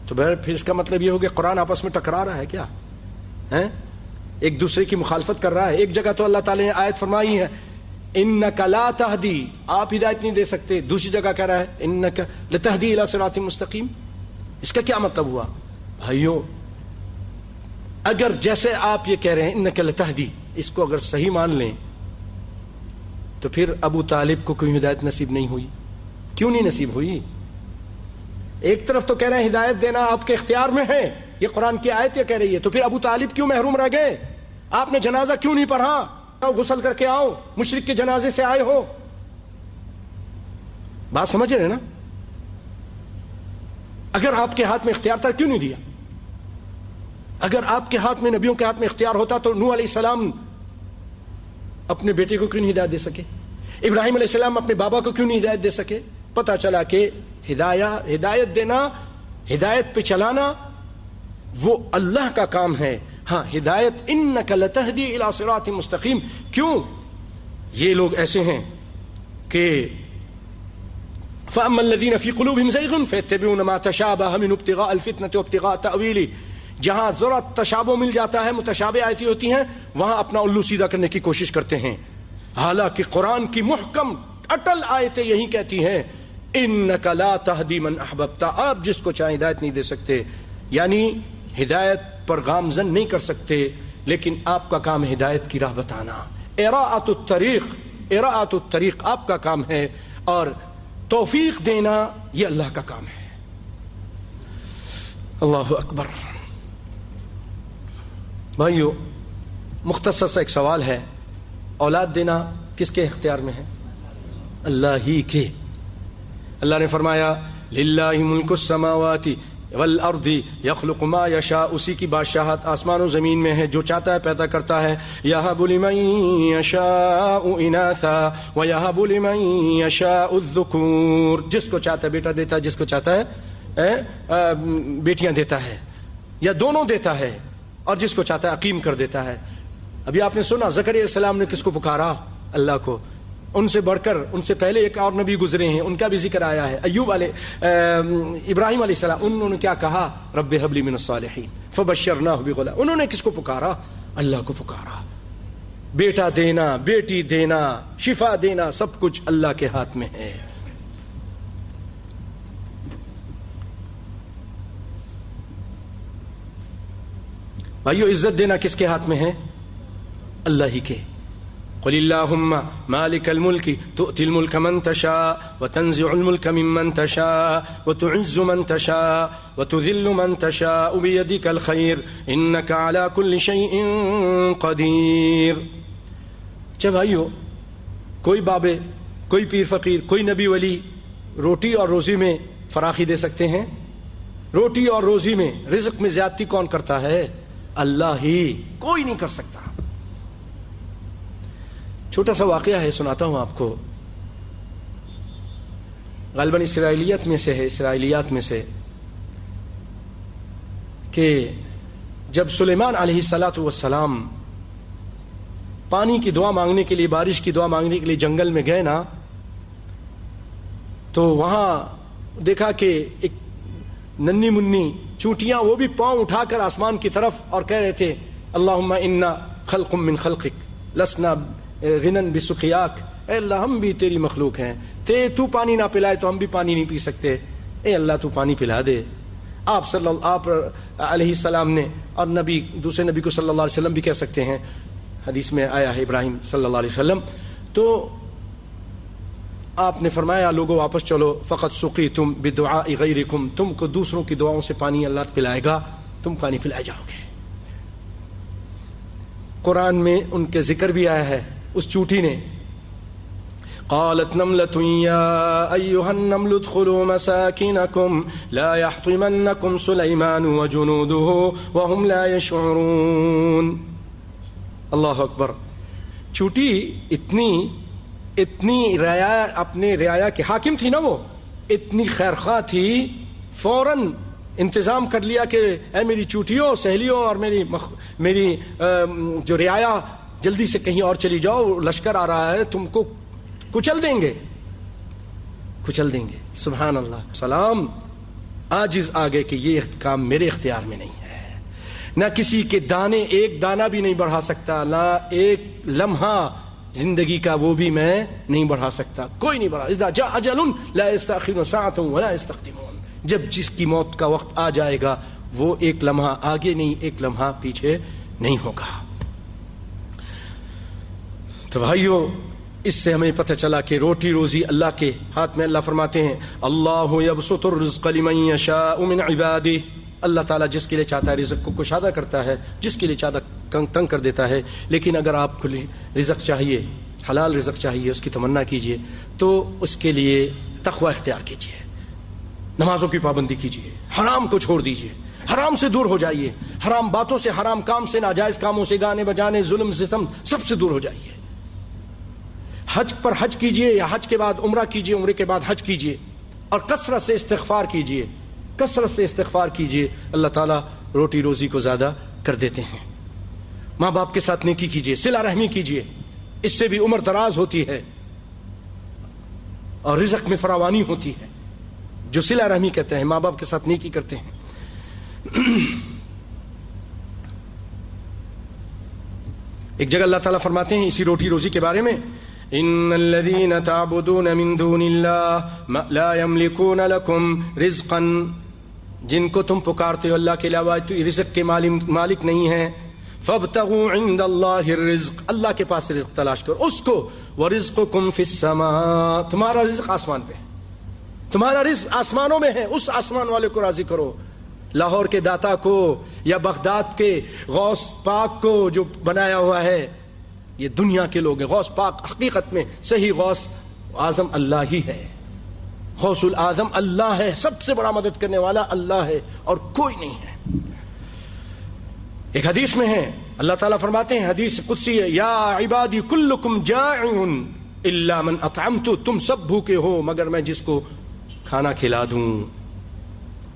تو بہر پھر اس کا مطلب یہ ہو گیا قرآن آپس میں ٹکرا رہا ہے کیا؟ ایک دوسرے کی مخالفت کر رہا ہے. ایک جگہ تو اللہ تعالیٰ نے آیت فرمائی ہے انک لا تہدی، آپ ہدایت نہیں دے سکتے. دوسری جگہ کہہ رہا ہے انک لتہدی الی صراط مستقیم. اس کا کیا مطلب ہوا بھائیوں؟ اگر جیسے آپ یہ کہہ رہے ہیں انک لتہدی، اس کو اگر صحیح مان لیں تو پھر ابو طالب کو کوئی ہدایت نصیب نہیں ہوئی. کیوں نہیں نصیب ہوئی؟ ایک طرف تو کہہ رہے ہیں ہدایت دینا آپ کے اختیار میں ہے، یہ قرآن کی آیت یہ کہہ رہی ہے، تو پھر ابو طالب کیوں محروم رہ گئے؟ آپ نے جنازہ کیوں نہیں پڑھا؟ غسل کر کے آؤ، مشرک کے جنازے سے آئے ہو. بات سمجھ رہے نا؟ اگر آپ کے ہاتھ میں اختیار تھا کیوں نہیں دیا؟ اگر آپ کے ہاتھ میں، نبیوں کے ہاتھ میں اختیار ہوتا تو نوح علیہ السلام اپنے بیٹے کو کیوں نہیں ہدایت دے سکے؟ ابراہیم علیہ السلام اپنے بابا کو کیوں نہیں ہدایت دے سکے؟ پتہ چلا کہ ہدایت دینا، ہدایت پہ چلانا وہ اللہ کا کام ہے. ہاں ہدایت انک لتہدی الی صراط مستقیم. کیوں؟ یہ لوگ ایسے ہیں کہ فاما الذین فی قلوبہم زیغ فیتبعون ما تشابہ من ابتغاء الفتنة وابتغاء تأویلہ. جہاں ذرا تشابہ مل جاتا ہے، متشابہ آیتیں ہوتی ہیں، وہاں اپنا الو سیدھا کرنے کی کوشش کرتے ہیں. حالانکہ قرآن کی محکم اٹل آیتیں یہی کہتی ہیں انک لا تہدی من احببت، آپ جس کو چاہیں ہدایت نہیں دے سکتے. یعنی ہدایت پر گامزن نہیں کر سکتے، لیکن آپ کا کام ہدایت کی راہ بتانا. اراءۃ الطریق آپ کا کام ہے، اور توفیق دینا یہ اللہ کا کام ہے. اللہ اکبر. بھائیو مختصر سا ایک سوال ہے، اولاد دینا کس کے اختیار میں ہے؟ اللہ ہی کے. اللہ نے فرمایا للہ ملک السماوات والارض یخلق ما یشاء، اسی کی بادشاہت آسمان و زمین میں ہے، جو چاہتا ہے پیدا کرتا ہے. یہب لمن یشاء اناثا ویہب لمن یشاء الذکور، جس کو چاہتا ہے بیٹا دیتا ہے، جس کو چاہتا ہے بیٹیاں دیتا ہے، یا دونوں دیتا ہے، اور جس کو چاہتا ہے عقیم کر دیتا ہے. ابھی آپ نے سنا زکریا علیہ السلام نے کس کو پکارا؟ اللہ کو. ان سے بڑھ کر ان سے پہلے ایک اور نبی گزرے ہیں، ان کا بھی ذکر آیا ہے. ایوب ابراہیم علیہ السلام، انہوں نے کیا کہا؟ رب ہب لی من الصالحین فبشرناہ بغلام. انہوں نے کس کو پکارا؟ اللہ کو پکارا. بیٹا دینا، بیٹی دینا، شفا دینا، سب کچھ اللہ کے ہاتھ میں ہے. بھائیو عزت دینا کس کے ہاتھ میں ہے؟ اللہ ہی کے. قل اللہم مالک الملک تؤتی الملک من تشاء وتنزع الملک ممن تشاء وتعز من تشاء وتذل من تشاء بیدک الخیر انک علی کل شیء قدیر. اچھا بھائیو، کوئی بابے، کوئی پیر فقیر، کوئی نبی ولی روٹی اور روزی میں فراخی دے سکتے ہیں؟ روٹی اور روزی میں، رزق میں زیادتی کون کرتا ہے؟ اللہ ہی. کوئی نہیں کر سکتا. چھوٹا سا واقعہ ہے، سناتا ہوں آپ کو. غالباً اسرائیلیت میں سے کہ جب سلیمان علیہ السلام پانی کی دعا مانگنے کے لیے، بارش کی دعا مانگنے کے لیے جنگل میں گئے نا، تو وہاں دیکھا کہ ایک ننھی منی چونٹیاں، وہ بھی پاؤں اٹھا کر آسمان کی طرف اور کہہ رہے تھے اللہم انا خلق من خلقک لسنا غنن بسقیاک. اے اللہ ہم بھی تیری مخلوق ہیں، تو پانی نہ پلائے تو ہم بھی پانی نہیں پی سکتے. اے اللہ تو پانی پلا دے. آپ علیہ السلام نے، اور نبی دوسرے نبی کو صلی اللہ علیہ وسلم بھی کہہ سکتے ہیں، حدیث میں آیا ہے ابراہیم صلی اللہ علیہ وسلم. تو آپ نے فرمایا لوگوں واپس چلو، فقط سقیتم بدعاء غیرکم، تم کو دوسروں کی دعاؤں سے پانی اللہ پلائے گا، تم پانی پلائے جاؤ گے. قرآن میں ان کے ذکر بھی آیا ہے. اس چوٹی نے قالت نملة يا أيها النمل ادخلوا مساكنكم لا يحطمنكم سليمان وجنوده وهم لا يشعرون. اللہ اکبر. چوٹی اتنی رعایا، اپنے رعایا کے حاکم تھی نا، وہ اتنی خیرخواہ تھی، فوراً انتظام کر لیا کہ اے میری چوٹیوں، سہیلیوں اور میری جو رعایا، جلدی سے کہیں اور چلی جاؤ، لشکر آ رہا ہے، تم کو کچل دیں گے. سبحان اللہ. سلام عاجز آگے کہ یہ کام میرے اختیار میں نہیں ہے. نہ کسی کے دانے، ایک دانہ بھی نہیں بڑھا سکتا، نہ ایک لمحہ زندگی کا وہ بھی میں نہیں بڑھا سکتا، کوئی نہیں بڑھا. اذا جاء اجل لا يستأخرون ساعة ولا يستقدمون. جب جس کی موت کا وقت آ جائے گا وہ ایک لمحہ آگے نہیں، ایک لمحہ پیچھے نہیں ہوگا. تو بھائیو، اس سے ہمیں پتہ چلا کہ روٹی روزی اللہ کے ہاتھ میں. اللہ فرماتے ہیں اللہ یبسط الرزق لمن یشاء من عبادہ. اللہ تعالیٰ جس کے لیے چاہتا ہے رزق کو کشادہ کرتا ہے، جس کے لیے چاہتا تنگ کر دیتا ہے. لیکن اگر آپ کو رزق چاہیے، حلال رزق چاہیے، اس کی تمنا کیجئے، تو اس کے لیے تقوی اختیار کیجئے، نمازوں کی پابندی کیجئے، حرام کو چھوڑ دیجئے، حرام سے دور ہو جائیے، حرام باتوں سے، حرام کام سے، ناجائز کاموں سے، گانے بجانے، ظلم ستم، سب سے دور ہو جائیے. حج پر حج کیجئے یا حج کے بعد عمرہ کیجئے، عمرے کے بعد حج کیجئے، اور کثرت سے استغفار کیجئے، کثرت سے استغفار کیجئے. اللہ تعالیٰ روٹی روزی کو زیادہ کر دیتے ہیں. ماں باپ کے ساتھ نیکی کیجئے، صلہ رحمی کیجئے، اس سے بھی عمر دراز ہوتی ہے اور رزق میں فراوانی ہوتی ہے. جو صلہ رحمی کہتے ہیں، ماں باپ کے ساتھ نیکی کرتے ہیں. ایک جگہ اللہ تعالیٰ فرماتے ہیں اسی روٹی روزی کے بارے میں، ان الذين تعبدون من دون الله لا يملكون لكم رزقا. جن کو تم پکارتے ہو اللہ کے علاوہ تو رزق کے مالک نہیں ہیں. فابتغوا عند الله الرزق. اللہ کے پاس رزق تلاش کرو اس کو. ورزقكم في السماء. تمہارا رزق آسمان پہ ہے، تمہارا رزق آسمانوں میں ہے. اس آسمان والے کو راضی کرو، لاہور کے داتا کو یا بغداد کے غوث پاک کو جو بنایا ہوا ہے. یہ دنیا کے لوگ ہیں. غوث پاک حقیقت میں صحیح غوث اعظم اللہ ہی ہے. غوث العظم اللہ ہے، سب سے بڑا مدد کرنے والا اللہ ہے اور کوئی نہیں ہے. ایک حدیث میں ہے اللہ تعالیٰ فرماتے ہیں، حدیث قدسی ہے، یا عبادی کلکم جائع الا من اطعمت. تم سب بھوکے ہو مگر میں جس کو کھانا کھلا دوں.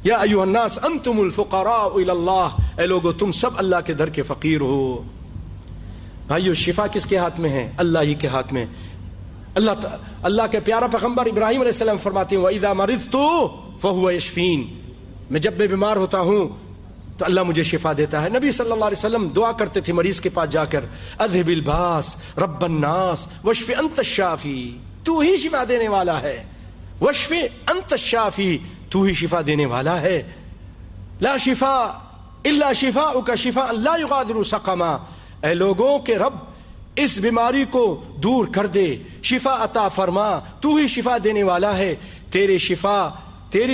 یا ایھا الناس انتم الفقراء الی اللہ. اے لوگو تم سب اللہ کے در کے فقیر ہو. بھائیو، شفا کس کے ہاتھ میں ہے؟ اللہ ہی کے ہاتھ میں. اللہ کے پیارا پیغمبر ابراہیم علیہ السلام فرماتے ہیں وَإِذَا مَرِضْتُ فَهُوَ يَشْفِينِ. میں جب میں بیمار ہوتا ہوں تو اللہ مجھے شفا دیتا ہے. نبی صلی اللہ علیہ وسلم دعا کرتے تھے مریض کے پاس جا کر، اذهب الباس رب الناس واشف انت الشافی. تو ہی شفا دینے والا ہے. واشف انت الشافی، تو ہی شفا دینے والا ہے. لا شفاء الا شفاؤک شفاء لا یغادر سقما. اے لوگوں کے رب، اس بیماری کو دور کر دے، شفا عطا فرما. تو ہی شفا دینے والا ہے. تیری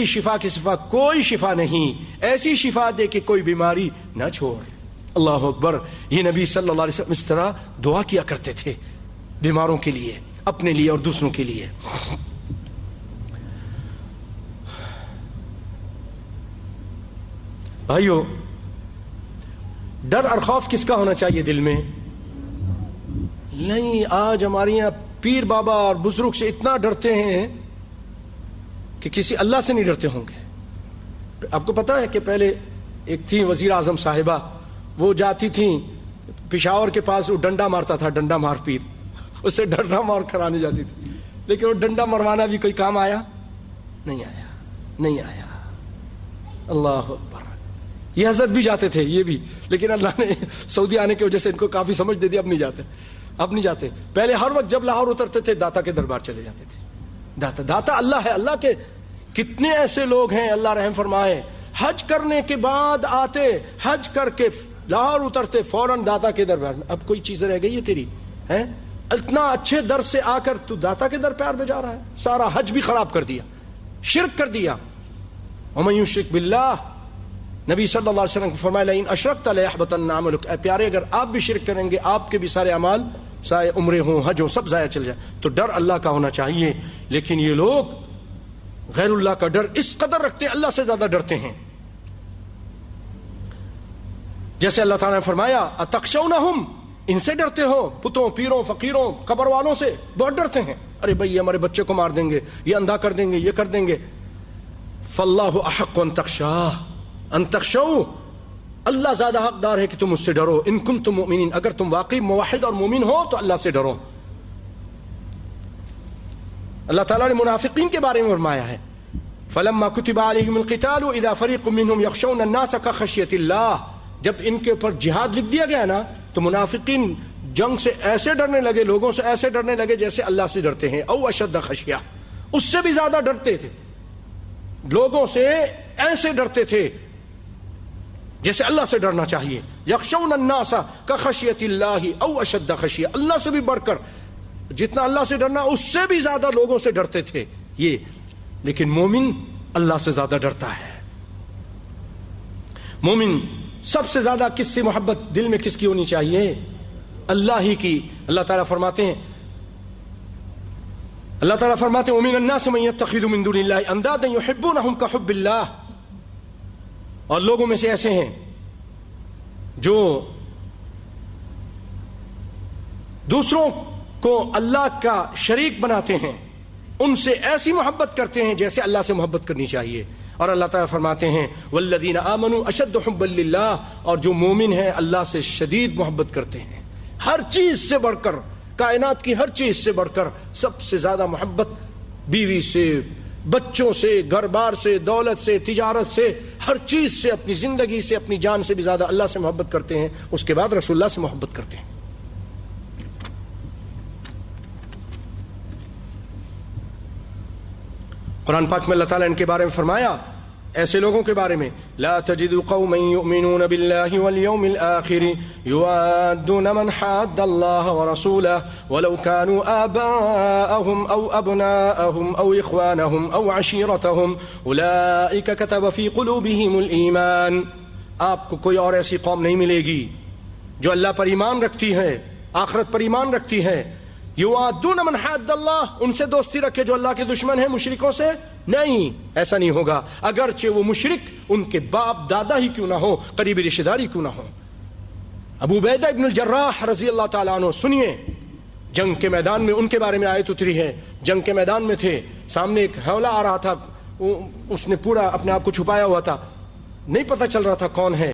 شفا کی صفا کوئی شفا نہیں. ایسی شفا دے کہ کوئی بیماری نہ چھوڑ. اللہ اکبر. یہ نبی صلی اللہ علیہ وسلم اس طرح دعا کیا کرتے تھے بیماروں کے لیے، اپنے لیے اور دوسروں کے لیے. بھائیو، ڈر اور خوف کس کا ہونا چاہیے دل میں؟ نہیں، آج ہمارے یہاں پیر بابا اور بزرگ سے اتنا ڈرتے ہیں کہ کسی اللہ سے نہیں ڈرتے ہوں گے. آپ کو پتا ہے کہ پہلے ایک تھی وزیر اعظم صاحبہ، وہ جاتی تھیں پشاور کے پاس، وہ ڈنڈا مارتا تھا، ڈنڈا مار پیر، اس سے ڈرنا مار کرانے جاتی تھی. لیکن وہ ڈنڈا مروانا بھی کوئی کام آیا؟ نہیں آیا. اللہ اکبر. یہ حضرت بھی جاتے تھے، یہ بھی، لیکن اللہ نے سعودی آنے کی وجہ سے ان کو کافی سمجھ دے دی. اب نہیں جاتے. پہلے ہر وقت جب لاہور اترتے تھے داتا کے دربار چلے جاتے تھے. داتا اللہ ہے. اللہ کے کتنے ایسے لوگ ہیں، اللہ رحم فرمائے، حج کرنے کے بعد آتے، حج کر کے لاہور اترتے، فوراً داتا کے دربار میں. اب کوئی چیز رہ گئی ہے تیری؟ اتنا اچھے در سے آ کر تو داتا کے دربار میں جا رہا ہے. سارا حج بھی خراب کر دیا، شرک کر دیا. ومن یشرک باللہ، نبی صلی اللہ علیہ وسلم کو فرمایا لئن اشرکت لیحبطن عملک. اے پیارے، اگر آپ بھی شرک کریں گے آپ کے بھی سارے اعمال سائے عمرے ہوں، حج ہوں، سب ضائع چل جائے. تو ڈر اللہ کا ہونا چاہیے. لیکن یہ لوگ غیر اللہ کا ڈر اس قدر رکھتے ہیں، اللہ سے زیادہ ڈرتے ہیں. جیسے اللہ تعالیٰ نے فرمایا اتخشونہم، ان سے ڈرتے ہو، بتوں، پیروں، فقیروں، قبر والوں سے بہت ڈرتے ہیں. ارے بھائی یہ ہمارے بچے کو مار دیں گے، یہ اندھا کر دیں گے، یہ کر دیں گے. فاللہ احق ان تخشاہ، ان تخشوا، اللہ زیادہ حقدار ہے کہ تم اس سے ڈرو. ان کنتم مؤمنین، اگر تم واقعی موحد اور مومن ہو تو اللہ سے ڈرو. اللہ تعالیٰ نے منافقین کے بارے میں فرمایا ہے فلما كتب عليهم القتال اذا فريق منهم يخشون الناس كخشية الله. جب ان کے اوپر جہاد لکھ دیا گیا نا تو منافقین جنگ سے ایسے ڈرنے لگے، لوگوں سے ایسے ڈرنے لگے جیسے اللہ سے ڈرتے ہیں. او اشد خشیہ، اس سے بھی زیادہ ڈرتے تھے، لوگوں سے ایسے ڈرتے تھے جیسے اللہ سے ڈرنا چاہیے. یخشون الناس کخشیۃ اللہ او اشد خشیہ، اللہ سے بھی بڑھ کر جتنا اللہ سے ڈرنا اس سے بھی زیادہ لوگوں سے ڈرتے تھے یہ. لیکن مومن اللہ سے زیادہ ڈرتا ہے. مومن سب سے زیادہ کس سے محبت دل میں کس کی ہونی چاہیے؟ اللہ ہی کی. اللہ تعالیٰ فرماتے ہیں وَمِنَ النَّاسِ مَن يَتَّخِذُ مِن دُونِ اللَّهِ أَندَادًا يُحِبُّونَهُمْ كَحُبِّ اللَّهِ. اور لوگوں میں سے ایسے ہیں جو دوسروں کو اللہ کا شریک بناتے ہیں، ان سے ایسی محبت کرتے ہیں جیسے اللہ سے محبت کرنی چاہیے. اور اللہ تعالیٰ فرماتے ہیں والذین آمنوا اشد حبا للہ، اور جو مومن ہیں اللہ سے شدید محبت کرتے ہیں. ہر چیز سے بڑھ کر، کائنات کی ہر چیز سے بڑھ کر سب سے زیادہ محبت بیوی سے، بچوں سے، گھر بار سے، دولت سے، تجارت سے، ہر چیز سے، اپنی زندگی سے، اپنی جان سے بھی زیادہ اللہ سے محبت کرتے ہیں. اس کے بعد رسول اللہ سے محبت کرتے ہیں. قرآن پاک میں اللہ تعالیٰ نے ان کے بارے میں فرمایا، ایسے لوگوں کے بارے میں لا تجد قوما يؤمنون بالله واليوم الآخر يوادون من حاد الله ورسوله ولو كانوا آباءهم أو أبناءهم أو إخوانهم أو عشيرتهم أولئك كتب في قلوبهم الإيمان. آپ کو کوئی اور ایسی قوم نہیں ملے گی جو اللہ پر ایمان رکھتی ہے، آخرت پر ایمان رکھتی ہے. یوادون من حاد اللہ، ان سے دوستی رکھے جو اللہ کے دشمن ہیں، مشرکوں سے نہیں. ایسا نہیں ہوگا اگرچہ وہ مشرک ان کے باپ دادا ہی کیوں نہ ہو، قریبی رشتہ داری کیوں نہ ہو. ابو عبیدہ ابن الجراح رضی اللہ تعالیٰ عنہ، سنیے جنگ کے میدان میں ان کے بارے میں آیت اتری ہے. جنگ کے میدان میں تھے، سامنے ایک حملہ آ رہا تھا، اس نے پورا اپنے آپ کو چھپایا ہوا تھا، نہیں پتہ چل رہا تھا کون ہے.